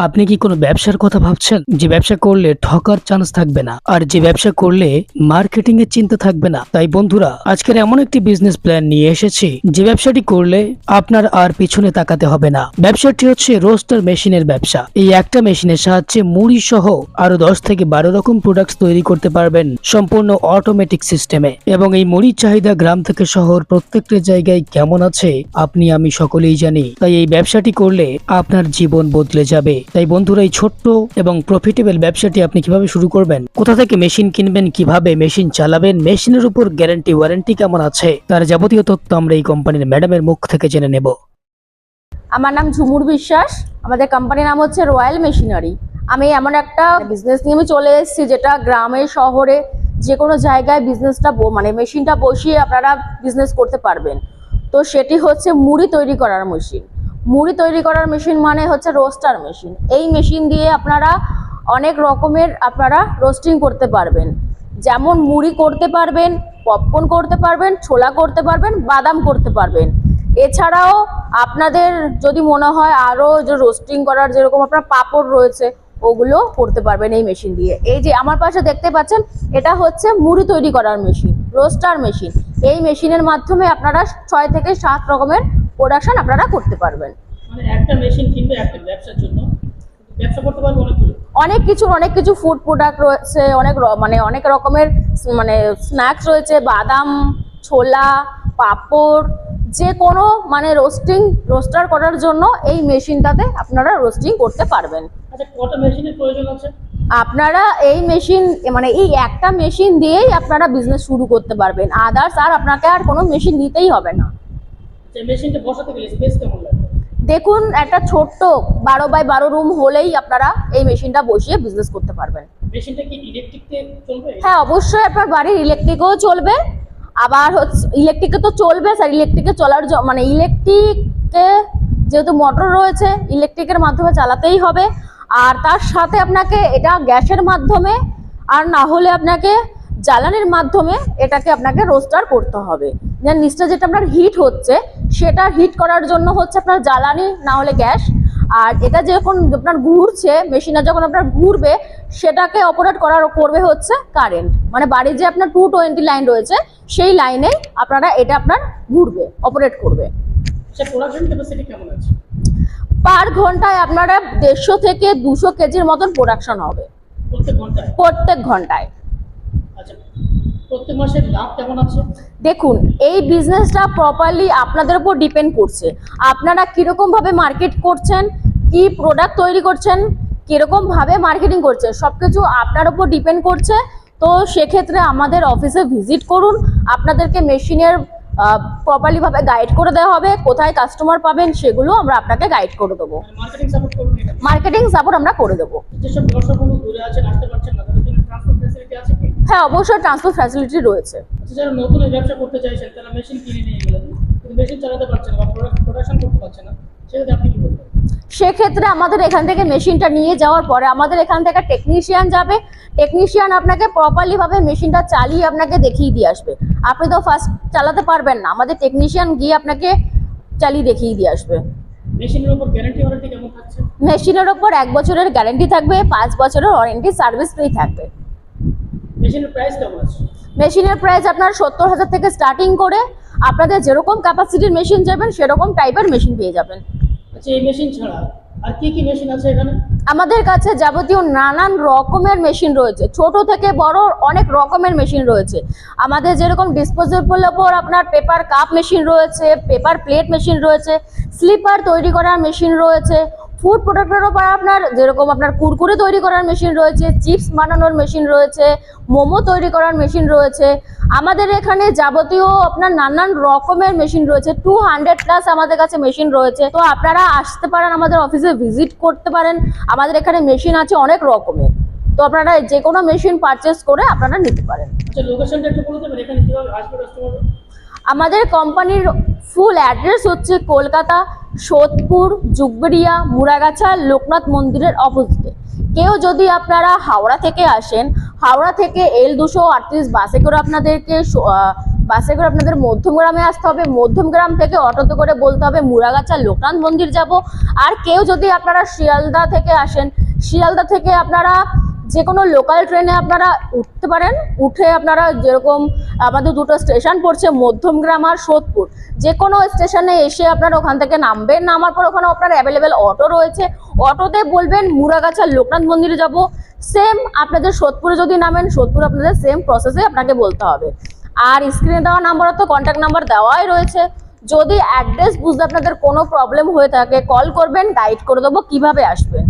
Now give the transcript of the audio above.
আপনি কি কোনো ব্যবসার কথা ভাবছেন, যে ব্যবসা করলে ঠকার চান্স থাকবে না, আর যে ব্যবসা করলে মার্কেটিং এর চিন্তা থাকবে না? তাই বন্ধুরা, আজকের এমন একটি বিজনেস প্ল্যান নিয়ে এসেছি যে ব্যবসাটি করলে আপনার আর পিছনে তাকাতে হবে না। ব্যবসাটি হচ্ছে রোস্টার মেশিনের ব্যবসা। এই একটা মেশিনের সাহায্যে মুড়ি সহ আরো 10 থেকে 12 রকম প্রোডাক্টস তৈরি করতে পারবেন সম্পূর্ণ অটোমেটিক সিস্টেমে। এবং এই মুড়ির চাহিদা গ্রাম থেকে শহর প্রত্যেকটা জায়গায় কেমন আছে আপনি আমি সকলেই জানি। তাই এই ব্যবসাটি করলে আপনার জীবন বদলে যাবে। তাই বন্ধুরা, এই ছোট্ট এবং প্রফিটেবল ব্যবসাটি আপনি কিভাবে শুরু করবেন, কোথা থেকে মেশিন কিনবেন, কিভাবে মেশিন চালাবেন, মেশিনের উপর গ্যারান্টি ওয়ারেন্টি কেমন আছে, তার যাবতীয় তথ্য আমরা এই কোম্পানির ম্যাডামের মুখ থেকে জেনে নেব। আমার নাম ঝুমুর বিশ্বাস। আমাদের কোম্পানির নাম হচ্ছে রয়্যাল মেশিনারি। আমি এমন একটা বিজনেস নিয়ে আমি চলে এসেছি যেটা গ্রামে শহরে যে কোনো জায়গায় বিজনেসটা মেশিনটা বসিয়ে আপনারা বিজনেস করতে পারবেন। তো সেটি হচ্ছে মুড়ি তৈরি করার মেশিন। মুড়ি তৈরি করার মেশিন মানে হচ্ছে রোস্টার মেশিন। এই মেশিন দিয়ে আপনারা অনেক রকমের রোস্টিং করতে পারবেন। যেমন মুড়ি করতে পারবেন, পপকর্ন করতে পারবেন, ছোলা করতে পারবেন, বাদাম করতে পারবেন। এছাড়াও আপনাদের যদি মনে হয় আরও যে রোস্টিং করার যেরকম আপনার পাঁপড় রয়েছে, ওগুলো করতে পারবেন এই মেশিন দিয়ে। এই যে আমার পাশে দেখতে পাচ্ছেন, এটা হচ্ছে মুড়ি তৈরি করার মেশিন, রোস্টার মেশিন। এই মেশিনের মাধ্যমে আপনারা 6 থেকে 7 রকমের প্রোডাকশন আপনারা করতে পারবেন। মানে একটা মেশিন কিনবে একটা ব্যবসার জন্য, ব্যবসা করতে পারবে অনেকগুলো। অনেক কিছু ফুড প্রোডাক্ট রয়েছে, অনেক রকমের স্ন্যাক্স রয়েছে, বাদাম, ছোলা, পাঁপড়, যে কোনো রোস্টার করার জন্য এই মেশিনটাতে আপনারা রোস্টিং করতে পারবেন। আচ্ছা, কটা মেশিনের প্রয়োজন আছে? আপনারা এই মেশিন এই একটা মেশিন দিয়েই আপনারা বিজনেস শুরু করতে পারবেন। আদার্স আর আপনাকে আর কোনো মেশিন নিতেই হবে না। যে মেশিনটা বসাতে গেলে স্পেস কেমন লাগবে? দেখুন, একটা ছোট্ট 12x12 রুম হলেই আপনারা এই মেশিনটা বসিয়ে বিজনেস করতে পারবেন। মেশিনটা কি ইলেকট্রিকে চলবে? হ্যাঁ, অবশ্যই আপনার বাড়ির ইলেকট্রিকও চলবে। আবার হচ্ছে ইলেকট্রিকে তো চলবে স্যার, ইলেকট্রিকে চলার ইলেকট্রিকে যেহেতু মোটর রয়েছে, ইলেকট্রিকের মাধ্যমে চালাতেই হবে। আর তার সাথে আপনাকে এটা গ্যাসের মাধ্যমে, আর না হলে আপনাকে জ্বালানির মাধ্যমে আপনাকে রোস্টার করতে হবে। যে নিচটা যেটা আপনার হিট হচ্ছে, সেটা হিট করার জন্য হচ্ছে আপনার জ্বালানি না হলে গ্যাস। আর এটা যখন আপনার ঘুরছে, মেশিনটা যখন আপনার ঘুরবে, সেটাকে অপারেট করবে হচ্ছে কারেন্ট। বাড়ির যে আপনার 220 লাইন রয়েছে, সেই লাইনে এটা আপনার ঘুরবে, অপারেট করবে। আচ্ছা, প্রোডাকশন ক্যাপাসিটি কেমন আছে? পার ঘন্টায় আপনারা 150 থেকে 200 কেজির মতন প্রোডাকশন হবে প্রত্যেক ঘন্টায়। আচ্ছা, প্রত্যেক মাসে লাভ কেমন আছে? দেখুন, এই বিজনেসটা প্রপারলি আপনাদের উপর ডিপেন্ড করছে। আপনারা কিরকম ভাবে মার্কেট করছেন, কি প্রোডাক্ট তৈরি করছেন, কিরকম ভাবে মার্কেটিং করছেন, সবকিছু আপনার উপর ডিপেন্ড করছে। তো সেক্ষেত্রে আমাদের অফিসে ভিজিট করুন, আপনাদেরকে মেশিনের প্রপারলি ভাবে গাইড করে দেওয়া হবে। কোথায় কাস্টমার পাবেন সেগুলো আমরা আপনাকে গাইড করে দেবো। মার্কেটিং সাপোর্ট করুন? মার্কেটিং সাপোর্ট আমরা করে দেবো। যেসব দর্শক বন্ধু দূরে আছেন, আসতে পারছেন না, তাদের জন্য ট্রান্সপোর্ট ফ্যাসিলিটি আছে কি? হ্যাঁ, অবশ্যই ট্রান্সপোর্ট ফ্যাসিলিটি রয়েছে। আচ্ছা, যারা নতুন এই ব্যবসা করতে চাইছেন, তারা মেশিন কিনে নিয়ে গেলেন, কিন্তু মেশিন চালাতে পারছেন না বা প্রোডাকশন করতে পারছেন না, সেক্ষেত্রে আপনি কি বলবেন? সেক্ষেত্রে আমাদের এখান থেকে মেশিনটা নিয়ে যাওয়ার পরে আমাদের এখান থেকে টেকনিশিয়ান যাবে। টেকনিশিয়ান আপনাকে প্রপারলি ভাবে মেশিনটা চালিয়ে আপনাকে দেখিয়ে দিয়ে আসবে। আপনি তো ফার্স্ট চালাতে পারবেন না, আমাদের টেকনিশিয়ান গিয়ে আপনাকে চালিয়ে দেখিয়ে দিয়ে আসবে। মেশিনের উপর গ্যারান্টি ওয়ারেন্টি কেমন থাকছে? মেশিনের উপর 1 বছরের গ্যারান্টি থাকবে, 5 বছরের ওয়ারেন্টি সার্ভিস ফ্রি থাকবে। মেশিনের প্রাইস কেমন আছে? মেশিনের প্রাইস আপনার 70,000 থেকে স্টার্টিং করে আপনাদের যেরকম ক্যাপাসিটির মেশিন যাবেন সেরকম টাইপের মেশিন পেয়ে যাবেন। আচ্ছা, এই মেশিন ছাড়া আর কি কি মেশিন আছে এখানে? আমাদের কাছে যাবতীয় নানান রকমের মেশিন রয়েছে, ছোট থেকে বড় অনেক রকমের মেশিন রয়েছে। আমাদের যেরকম ডিসপোজেবলের ওপর আপনার পেপার কাপ মেশিন রয়েছে, পেপার প্লেট মেশিন রয়েছে, স্লিপার তৈরি করার মেশিন রয়েছে, ফুড প্রোডাক্টের ওপর যেরকম আপনার কুরকুরে তৈরি করার মেশিন রয়েছে, চিপস বানানোর মেশিন রয়েছে, মোমো তৈরি করার মেশিন রয়েছে। আমাদের এখানে যাবতীয় আপনার নানান রকমের মেশিন রয়েছে, 200+ আমাদের কাছে মেশিন রয়েছে। তো আপনারা আসতে পারেন, আমাদের অফিসে ভিজিট করতে পারেন। আমাদের এখানে মেশিন আছে অনেক রকমের, তো আপনারা যে কোনো মেশিন পারচেস করে আপনারা নিতে পারেন। আচ্ছা, লোকেশনটা একটু বলে দেবেন, এখানে কিভাবে আসবে কাস্টমার? আমাদের কোম্পানির ফুল অ্যাড্রেস হচ্ছে কলকাতা সোদপুর, জুগবেড়িয়া, মুড়াগাছা, লোকনাথ মন্দিরের অপোজিটে। কেউ যদি আপনারা হাওড়া থেকে আসেন, হাওড়া থেকে L238 বাসে করে আপনাদেরকে বাসে করে আপনাদের মধ্যমগ্রামে আসতে হবে, মধ্যমগ্রাম থেকে অটোতে করে বলতে হবে মুরাগাছা লোকনাথ মন্দির যাব। আর কেউ যদি আপনারা শিয়ালদা থেকে আসেন, শিয়ালদা থেকে আপনারা যে কোনো লোকাল ট্রেনে আপনারা উঠতে পারেন। উঠে আপনারা যেরকম আমাদের দুটো স্টেশন পড়ছে মধ্যমগ্রাম আর সোদপুর, যে কোনো স্টেশনে এসে আপনারা ওখান থেকে নামবেন। নামার পর ওখানে আপনার অ্যাভেলেবেল অটো রয়েছে, অটোতে বলবেন মুরাগাছা লোকনাথ মন্দিরে যাব। সেম আপনাদের সোদপুরে যদি নামেন, সোদপুর আপনাদের সেম প্রসেসে আপনাকে বলতে হবে। আর স্ক্রিনে দেওয়া নাম্বারে তো কন্ট্যাক্ট নাম্বার দেওয়াই রয়েছে। যদি অ্যাড্রেস বুঝতে আপনাদের কোনো প্রবলেম হয়ে থাকে কল করবেন, গাইড করে দেবো কিভাবে আসবেন।